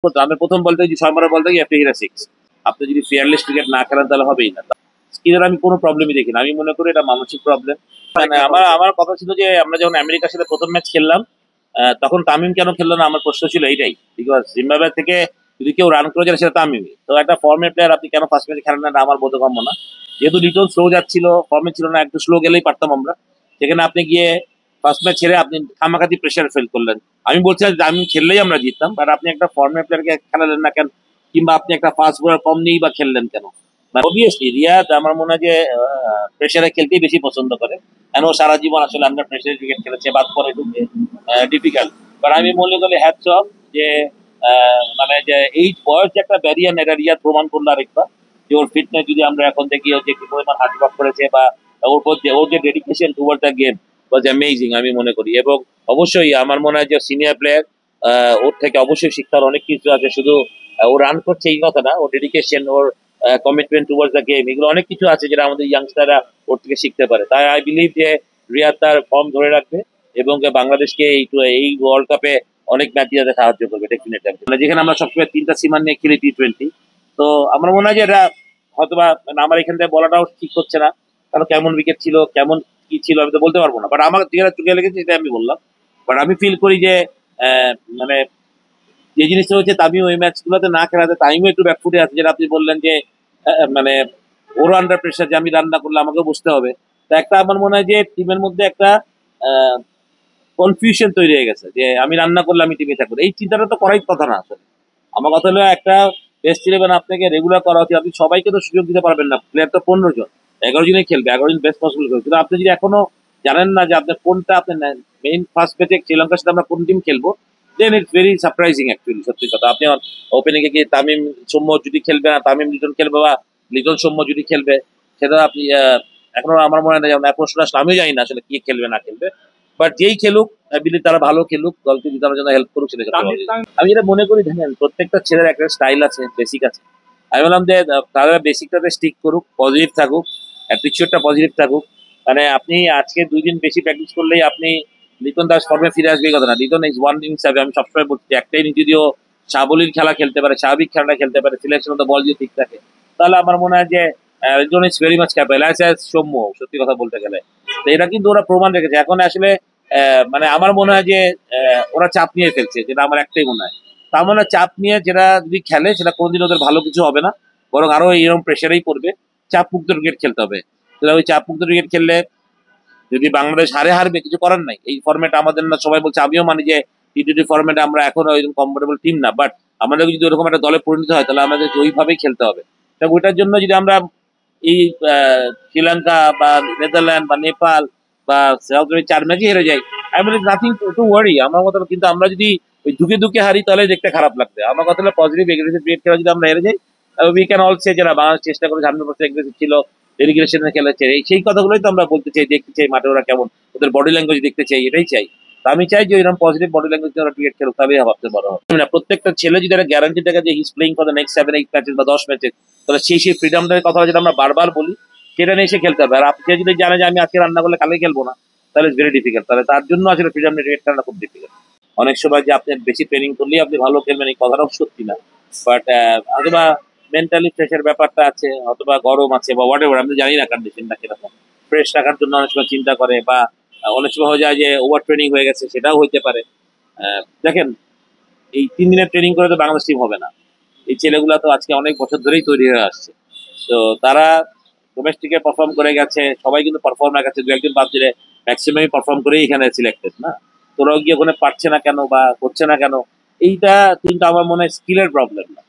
আমি প্রথম বলতে যে 6 বলতে ইউ হ্যাভ টু হিট আ 6। আপনি যদি ফিয়ারলেস ক্রিকেট না খেলেন তাহলে হবেই না। স্কিনের আমি কোনো প্রবলেমই দেখি না। আমি মনে করি এটা মানসিক প্রবলেম। মানে আমার আমার কথা ছিল যে আমরা যখন আমেরিকার সাথে প্রথম ম্যাচ খেললাম তখন তামিম কেন খেললো না আমার প্রশ্ন ছিল এইটাই। বিকজ জিম্বাবুয়ে থেকে যদি কেউ রান করে যায় সেটা তামিমই। তো একটা ফর্মের প্লেয়ার আপনি কেন ফার্স্ট ম্যাচে খেলেন না এটা আমার বোধগম্য না। যেহেতু লিটন স্লো যাচ্ছিল, ফর্মে ছিল না, একটু স্লো গেলেই পারতাম আমরা। সেখানে আপনি গিয়ে ফার্স্ট ম্যাচ ছেড়ে আপনি খামাখাতি প্রেশার ফেল করলেন। আমি বলছি না যে আমি খেললেই আমরা জিততাম, বাট আপনি একটা ফর্মের প্লেয়ারকে খেলালেন না কেন, কিংবা আপনি একটা ফাস্ট বোলার কম নিয়েই বা খেললেন কেন? অবভিয়াসলি রিয়াদ আমার মনে হয় যে প্রেশারে খেলতেই বেশি পছন্দ করে। কেন ও সারা জীবন আসলে আমরা প্রেশারে ক্রিকেট খেলেছে, বাদ পরে ঢুকে ডিফিকাল্ট। বাট আমি মনে করি হ্যাটস অফ যে মানে যে এই বয়স যে একটা ব্যারিয়ার, এটা রিয়াদ প্রমাণ করলো আরেকবার যে ওর ফিটনেস যদি আমরা এখন দেখি ও যে কি পরিমাণ হার্ড ওয়ার্ক করেছে, বা ওর যে dedication toward the game was amazing আমি মনে করি। এবং অবশ্যই আমার মনে হয় যে সিনিয়র প্লেয়ার, ওর থেকে অবশ্যই শিক্ষার অনেক কিছু আছে। শুধু ও রান করছে এই কথা না, ওর ডেডিকেশন, ওর কমিটমেন্ট টুয়ার্ডস দ্য গেম, এগুলো অনেক কিছু আছে যেটা আমাদের ইয়াংস্টাররা ওর থেকে শিখতে পারে। তাই আই বিলিভ যে রিয়াদ তার ফর্ম ধরে রাখবে এবং বাংলাদেশকে এই ওয়ার্ল্ড কাপে অনেক ম্যাচ জিতাতে সাহায্য করবে ডেফিনেটলি। মানে যেখানে আমরা সবসময় 3টা সীমার নিয়ে খেলি T20, তো আমার মনে হয় যে এটা হয়তোবা মানে আমার এখান থেকে বলাটাও ঠিক হচ্ছে না, কারণ কেমন উইকেট ছিল, কেমন কি ছিল আমি তো বলতে পারবো না। বাট আমার যেটা চোখে লেগেছে সেটা আমি বললাম। বাট আমি ফিল করি যে মানে যে জিনিসটা হচ্ছে তামিম ওই ম্যাচ গুলোতে না খেলাতে তামিমও একটু ব্যাকফুটে আছে, যেটা আপনি বললেন যে মানে ওরও আন্ডার প্রেশার যে আমি রান না করলে আমাকেও বুঝতে হবে। তো একটা আমার মনে হয় যে টিমের মধ্যে একটা কনফিউশন তৈরি হয়ে গেছে যে আমি রান্না করলে আমি টিমে থাকবো। এই চিন্তাটা তো করাই কথা না আসলে। আমার কথা হলো একটা টেস্ট ইলেভেন আপনাকে রেগুলার করা উচিত। আপনি সবাইকে তো সুযোগ দিতে পারবেন না, প্লেয়ার তো 15 জন, 11 জনই খেলবে, 11 জন বেস্ট পসিবল খেলবে। কিন্তু আপনি যদি এখনো জানেন না যে আপনার কোনটা আপনি মেইন ফার্স্ট ম্যাচে শ্রীলঙ্কার সাথে আমরা কোন টিম খেলবো, দেন ইটস ভেরি সারপ্রাইজিং অ্যাকচুয়ালি। সত্যি কথা, আপনি ওপেনিং এ গিয়ে তামিম সৌম্য যদি খেলবে না, তামিম লিটন খেলবে, বা লিটন সৌম্য যদি খেলবে, সেটা আপনি এখনো আমার মনে হয় না যেমন প্রশ্ন আসলে আমিও জানি না আসলে কি খেলবে না খেলবে। বাট যেই খেলুক, তারা ভালো খেলুক, দলকে জিতানোর জন্য হেল্প করুক, সেটা আমি যেটা মনে করি দেখেন প্রত্যেকটা ছেলের একটা স্টাইল আছে, বেসিক আছে। আমি বললাম যে তারা বেসিকটাতে স্টিক করুক, পজিটিভ থাকুক, অ্যাটিটিউডটা পজিটিভ থাকুক। মানে আপনি আজকে 2 দিন বেশি প্র্যাকটিস করলেই আপনি লিটন দাস ফর্মে ফিরে আসবে এই কথা না। লিটন ইজ ওয়ান ইনিংস হবে, আমি সবসময় বলছি একটা ইনিংস যদিও সাবলীল খেলা খেলতে পারে, স্বাভাবিক খেলাটা খেলতে পারে, সিলেকশন তো বল যদি ঠিক থাকে, তাহলে আমার মনে হয় যে Liton is very much capable as Soumya, সত্যি কথা বলতে গেলে। তো এটা কিন্তু ওরা প্রমাণ রেখেছে। এখন আসলে মানে আমার মনে হয় যে ওরা চাপ নিয়ে ফেলছে, যেটা আমার একটাই মনে হয়। তার মানে চাপ নিয়ে যেটা যদি খেলে সেটা কোনোদিন ওদের ভালো কিছু হবে না, বরং আরো এরকম প্রেশারেই পড়বে। চাপ মুক্ত ক্রিকেট খেলতে হবে। তাহলে ওই চাপ মুক্ত ক্রিকেট খেললে যদি বাংলাদেশ হারবে কিছু করার নাই। এই ফর্মেট আমাদের না, সবাই বলছে, আমিও মানি যে T20 ফর্মেটে আমরা এখন ওইরকম কমফোর্টেবল টিম না, বাট আমাদের যদি ওরকম একটা দলে পরিণত হয় তাহলে আমাদের ওইভাবেই খেলতে হবে। তা ওইটার জন্য যদি আমরা এই শ্রীলঙ্কা বা নেদারল্যান্ড বা নেপাল বা সাউথ আফ্রিকা 4 ম্যাচই হেরে যাই, I mean nothing to worry আমার কথা। কিন্তু আমরা যদি ওই ধুকে ধুকে হারি তাহলে দেখতে খারাপ লাগবে। আমার কথা হলো পজিটিভ এগ্রেসিভ ক্রিকেট খেলা যদি আমরা হেরে যাই, উই ক্যান অল সে যারা বাংলাদেশ চেষ্টা করে 100% এগ্রেসিভ ছিল, ডেডিকেশনে খেলেছে, সেই কথাগুলোই তো আমরা বলতে চাই, দেখতে চাই মাঠে ওরা কেমন, ওদের বডি ল্যাঙ্গুয়েজ দেখতে চাই, এটাই চাই। তো আমি চাই যে এরকম পজিটিভ বডি ল্যাঙ্গুয়েজ ওরা ক্রিকেট খেলুক, তাহলেই ভাবতে বড় হবে না। প্রত্যেকটা ছেলে যদি একটা গ্যারান্টি থাকে যে his playing for the next 7-8 matches বা 10 ম্যাচেস, তাহলে সেই ফ্রিডমটার কথা যেটা আমরা বারবার বলি সেটা নিয়ে সে খেলতে হবে। আর আপনি যদি জানে যে আমি আজকে রান্না করলে কালকে খেলবো না, তাহলে ইটস ভেরি ডিফিকাল্ট। তাহলে তার জন্য আসলে ফ্রিডম নিয়ে ক্রিকেট খেলাটা খুব ডিফিকাল্ট। অনেক সময় যে আপনি বেশি ট্রেনিং করলেই আপনি ভালো খেলবেন এই কথাটাও সত্যি না। বাট অথবা মেন্টালি ফ্রেশের ব্যাপারটা আছে, অথবা গরম আছে বা হোয়াট এভার, আমি জানি না কন্ডিশনটা কিরকম। ফ্রেশ রাখার জন্য অনেক সময় চিন্তা করে, বা অনেক সময় হয়ে যায় যে ওভার ট্রেনিং হয়ে গেছে, সেটাও হইতে পারে। দেখেন এই 3 দিনের ট্রেনিং করে তো বাংলাদেশ টিম হবে না। এই ছেলেগুলা তো আজকে অনেক বছর ধরেই তৈরি হয়ে আসছে। তো তারা ডোমেস্টিকে পারফর্ম করে গেছে, সবাই কিন্তু পারফর্মার গেছে, 2-1 বাদ দিলে ম্যাক্সিমামই পারফর্ম করেই এখানে সিলেক্টেড না। তোরাও গিয়ে ওখানে পারছে না কেন বা করছে না কেন, এইটা কিন্তু আমার মনে হয় স্কিলের প্রবলেম না।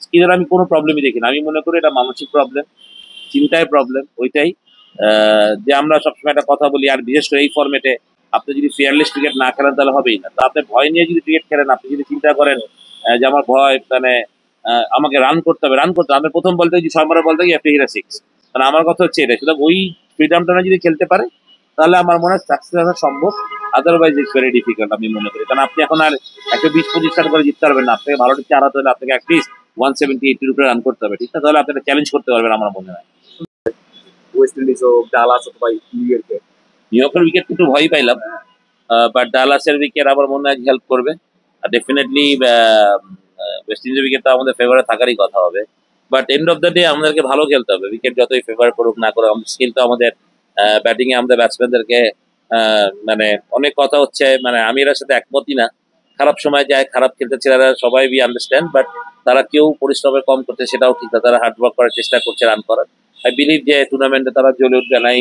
স্কিলের আমি কোনো প্রবলেমই দেখি না। আমি মনে করি এটা মানসিক প্রবলেম, চিন্তায় প্রবলেম, ওইটাই। যে আমরা সবসময় একটা কথা বলি, আর বিশেষ করে এই ফর্মেটে আপনি যদি ফিয়ারলেস ক্রিকেট না খেলেন তাহলে হবেই না। তো আপনি ভয় নিয়ে যদি ক্রিকেট খেলেন, আপনি যদি চিন্তা করেন যে আমার ভয়, মানে আমাকে রান করতে হবে, আমি প্রথম বলতে যে 6 বলতে গিয়ে একটা হিরা 6, মানে আমার কথা হচ্ছে এটা। সুতরাং ওই ফ্রিডমটা যদি খেলতে পারে তাহলে আমার মনে হয় সাকসেস আসা সম্ভব। আদারওয়াইজ ইটস ভেরি ডিফিকাল্ট আমি মনে করি। কারণ আপনি এখন আর 120-25 রান করে জিততে পারবেন না। আপনাকে ভালো টিকে হারাতে হলে আপনাকে অ্যাটলিস্ট 170-80 উপরে রান করতে হবে, ঠিক না? তাহলে আপনি একটা চ্যালেঞ্জ করতে পারবেন আমার মনে হয়। ওয়েস্ট ইন্ডিজ হোক, ডালাস অথবা ইউএসএ, নিউ ইয়র্কের উইকেট একটু ভয় পাইলাম, বাট ডালাসের উইকেট আমার মনে হয় হেল্প করবে ডেফিনেটলি। ওয়েস্ট ইন্ডিজের উইকেটটা আমাদের ফেভারে থাকারই কথা হবে। But end of the day আমাদেরকে ভালো খেলতে হবে, উইকেট যতই ফেভার করুক না করুক আমাদের স্কিল তো আমাদের ব্যাটিং এ আমাদের ব্যাটসম্যানদেরকে মানে অনেক কথা হচ্ছে, মানে আমি এর সাথে একমতই না। খারাপ সময় যায়, খারাপ খেলতে ছেলেরা সবাই বি আন্ডারস্ট্যান্ড, বাট তারা কেউ পরিশ্রমের কম করছে সেটাও ঠিক না, তারা হার্ড ওয়ার্ক করার চেষ্টা করছে রান করার। আই বিলিভ যে টুর্নামেন্টে তারা জ্বলে উঠবে। নাই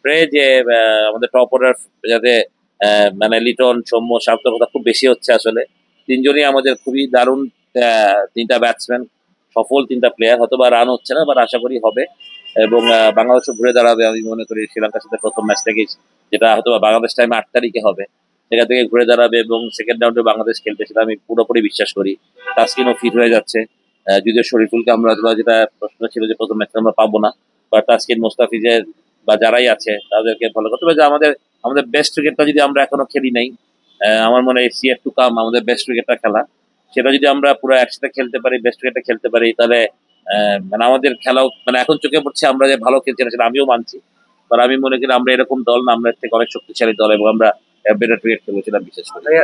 প্রে যে আমাদের টপ অর্ডার যাতে মানে লিটন, সৌম্য, সার্থকতা খুব বেশি হচ্ছে আসলে। তিনজনই আমাদের খুবই দারুণ তিনটা ব্যাটসম্যান, সফল তিনটা প্লেয়ার, হয়তো বা রান হচ্ছে না, বাট আশা করি হবে। এবং বাংলাদেশও ঘুরে দাঁড়াবে আমি মনে করি শ্রীলঙ্কার সাথে প্রথম ম্যাচ থেকেই, যেটা হয়তো বা বাংলাদেশ টাইম 8 তারিখে হবে, সেখান থেকে ঘুরে দাঁড়াবে এবং সেকেন্ড রাউন্ডে বাংলাদেশ খেলবে, সেটা আমি পুরোপুরি বিশ্বাস করি। তাসকিনও ফিট হয়ে যাচ্ছে। যদিও শরীফুলকে আমরা যেটা প্রশ্ন ছিল যে প্রথম ম্যাচে আমরা পাবো না, বাট তাসকিন, মোস্তাফিজের বা যারাই আছে তাদেরকে ফলো করতে হবে। যে আমাদের আমাদের বেস্ট ক্রিকেটটা যদি আমরা এখনো খেলি নাই, আমার মনে হয় সিএফ টু কাম আমাদের বেস্ট ক্রিকেটটা খেলা, সেটা যদি আমরা পুরো একসাথে খেলতে পারি, বেস্ট ক্রিকেটটা খেলতে পারি, তাহলে মানে আমাদের খেলাও মানে এখন চোখে পড়ছে আমরা যে ভালো খেলছি না সেটা আমিও মানছি। আর আমি মনে করি আমরা এরকম দল না, আমরা এর থেকে অনেক শক্তিশালী দল এবং আমরা বেটার ক্রিকেট খেলবো সেটা বিশেষ করি। ভাইয়া